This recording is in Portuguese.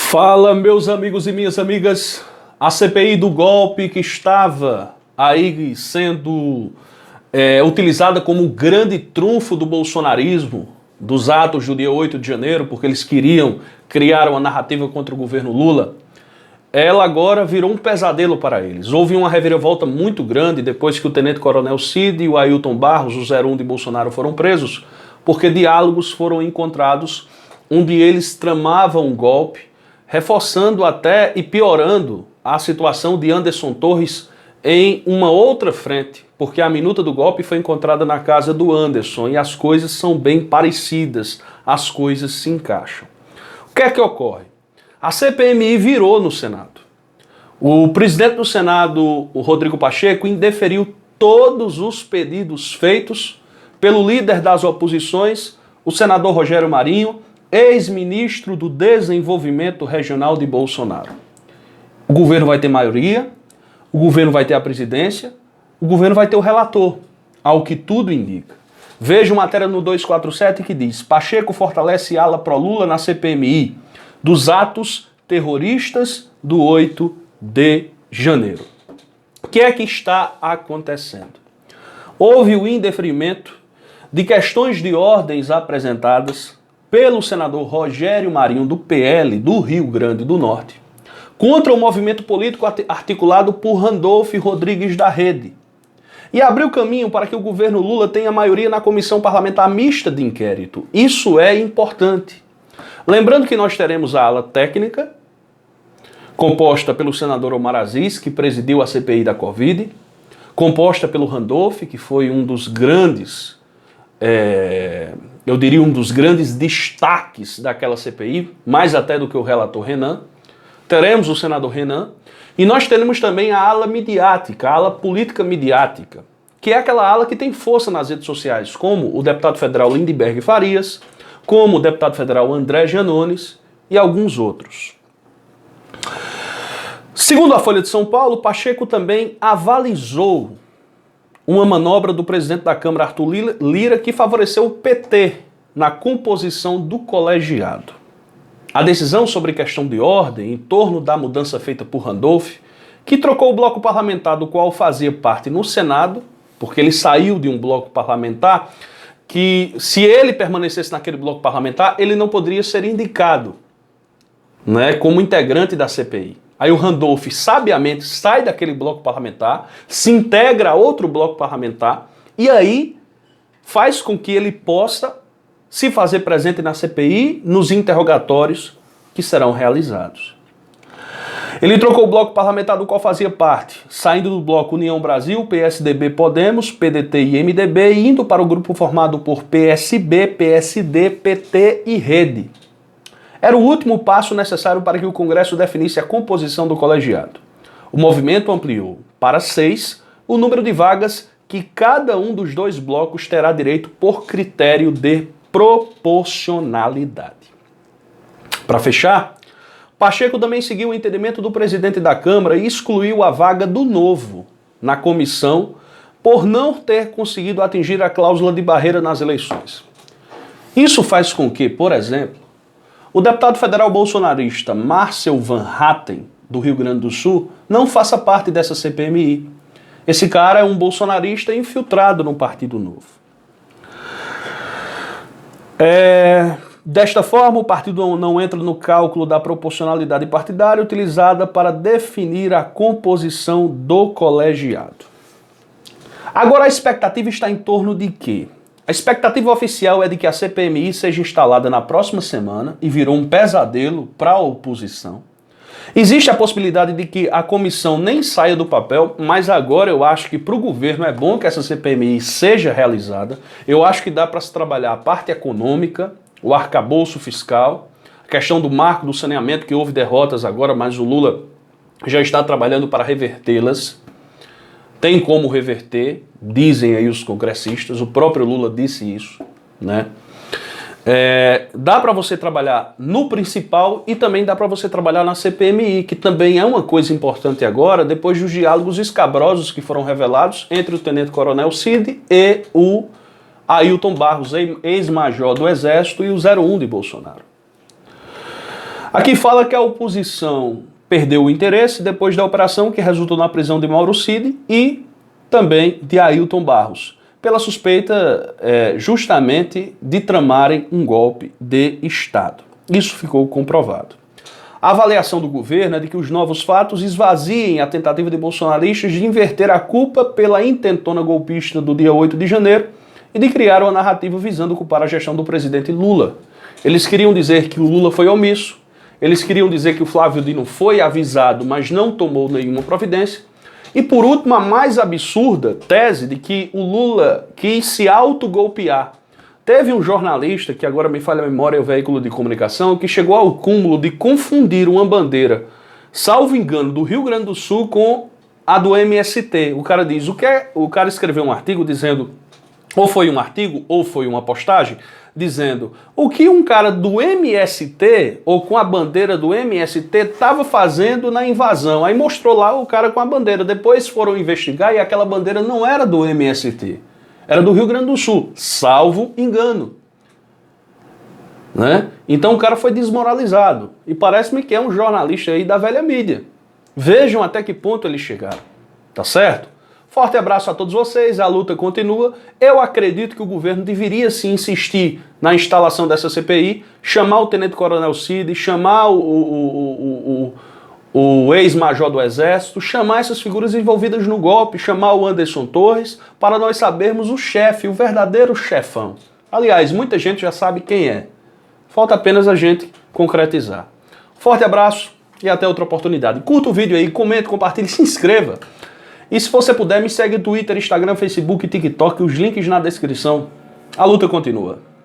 Fala, meus amigos e minhas amigas. A CPI do golpe que estava aí sendo utilizada como grande trunfo do bolsonarismo, dos atos do dia 8 de janeiro, porque eles queriam criar uma narrativa contra o governo Lula, ela agora virou um pesadelo para eles. Houve uma reviravolta muito grande depois que o tenente-coronel Cid e o Ailton Barros, o 01 de Bolsonaro, foram presos, porque diálogos foram encontrados onde eles tramavam um golpe, reforçando até e piorando a situação de Anderson Torres em uma outra frente, porque a minuta do golpe foi encontrada na casa do Anderson e as coisas são bem parecidas, as coisas se encaixam. O que é que ocorre? A CPMI virou no Senado. O presidente do Senado, o Rodrigo Pacheco, indeferiu todos os pedidos feitos pelo líder das oposições, o senador Rogério Marinho, ex-ministro do Desenvolvimento Regional de Bolsonaro. O governo vai ter maioria, o governo vai ter a presidência, o governo vai ter o relator, ao que tudo indica. Veja uma matéria no 247 que diz: Pacheco fortalece ala pró-Lula na CPMI dos atos terroristas do 8 de janeiro. O que é que está acontecendo? Houve o indeferimento de questões de ordens apresentadas pelo senador Rogério Marinho, do PL, do Rio Grande do Norte, contra o movimento político articulado por Randolph Rodrigues da Rede, e abriu caminho para que o governo Lula tenha maioria na comissão parlamentar mista de inquérito. Isso é importante. Lembrando que nós teremos a ala técnica, composta pelo senador Omar Aziz, que presidiu a CPI da Covid, composta pelo Randolph, que foi um dos grandes, eu diria um dos grandes destaques daquela CPI, mais até do que o relator Renan. Teremos o senador Renan, e nós teremos também a ala midiática, a ala política midiática, que é aquela ala que tem força nas redes sociais, como o deputado federal Lindenberg Farias, como o deputado federal André Janones e alguns outros. Segundo a Folha de São Paulo, Pacheco também avalizou uma manobra do presidente da Câmara, Arthur Lira, que favoreceu o PT na composição do colegiado. A decisão sobre questão de ordem em torno da mudança feita por Randolph, que trocou o bloco parlamentar do qual fazia parte no Senado, porque ele saiu de um bloco parlamentar que, se ele permanecesse naquele bloco parlamentar, ele não poderia ser indicado, né, como integrante da CPI. Aí o Randolph sabiamente sai daquele bloco parlamentar, se integra a outro bloco parlamentar e aí faz com que ele possa se fazer presente na CPI nos interrogatórios que serão realizados. Ele trocou o bloco parlamentar do qual fazia parte, saindo do bloco União Brasil, PSDB, Podemos, PDT e MDB, e indo para o grupo formado por PSB, PSD, PT e Rede. Era o último passo necessário para que o Congresso definisse a composição do colegiado. O movimento ampliou para 6 o número de vagas que cada um dos dois blocos terá direito por critério de proporcionalidade. Para fechar, Pacheco também seguiu o entendimento do presidente da Câmara e excluiu a vaga do Novo na comissão por não ter conseguido atingir a cláusula de barreira nas eleições. Isso faz com que, por exemplo, o deputado federal bolsonarista Márcio Van Hatten, do Rio Grande do Sul, não faça parte dessa CPMI. Esse cara é um bolsonarista infiltrado no Partido Novo. Desta forma, o partido não entra no cálculo da proporcionalidade partidária utilizada para definir a composição do colegiado. Agora a expectativa está em torno de quê? A expectativa oficial é de que a CPMI seja instalada na próxima semana e virou um pesadelo para a oposição. Existe a possibilidade de que a comissão nem saia do papel, mas agora eu acho que para o governo é bom que essa CPMI seja realizada. Eu acho que dá para se trabalhar a parte econômica, o arcabouço fiscal, a questão do marco do saneamento, que houve derrotas agora, mas o Lula já está trabalhando para revertê-las. Tem como reverter, dizem aí os congressistas, o próprio Lula disse isso, né? Dá para você trabalhar no principal e também dá para você trabalhar na CPMI, que também é uma coisa importante agora, depois dos diálogos escabrosos que foram revelados entre o tenente-coronel Cid e o Ailton Barros, ex-major do Exército, e o 01 de Bolsonaro. Aqui fala que a oposição perdeu o interesse depois da operação que resultou na prisão de Mauro Cid e também de Ailton Barros, pela suspeita justamente de tramarem um golpe de Estado. Isso ficou comprovado. A avaliação do governo é de que os novos fatos esvaziem a tentativa de bolsonaristas de inverter a culpa pela intentona golpista do dia 8 de janeiro e de criar uma narrativa visando culpar a gestão do presidente Lula. Eles queriam dizer que o Lula foi omisso, eles queriam dizer que o Flávio Dino foi avisado, mas não tomou nenhuma providência. E por último, a mais absurda tese de que o Lula quis se autogolpear. Teve um jornalista, que agora me falha a memória, é o veículo de comunicação, que chegou ao cúmulo de confundir uma bandeira, salvo engano, do Rio Grande do Sul com a do MST. O cara diz, o cara escreveu um artigo dizendo, ou foi um artigo, ou foi uma postagem, dizendo o que um cara do MST, ou com a bandeira do MST, estava fazendo na invasão. Aí mostrou lá o cara com a bandeira. Depois foram investigar e aquela bandeira não era do MST. Era do Rio Grande do Sul, salvo engano. Né? Então o cara foi desmoralizado. E parece-me que é um jornalista aí da velha mídia. Vejam até que ponto eles chegaram. Tá certo? Forte abraço a todos vocês, a luta continua. Eu acredito que o governo deveria sim insistir na instalação dessa CPI, chamar o Tenente Coronel Cid, chamar o ex-major do Exército, chamar essas figuras envolvidas no golpe, chamar o Anderson Torres, para nós sabermos o chefe, o verdadeiro chefão. Aliás, muita gente já sabe quem é. Falta apenas a gente concretizar. Forte abraço e até outra oportunidade. Curta o vídeo aí, comente, compartilhe, se inscreva. E se você puder, me segue no Twitter, Instagram, Facebook e TikTok, os links na descrição. A luta continua.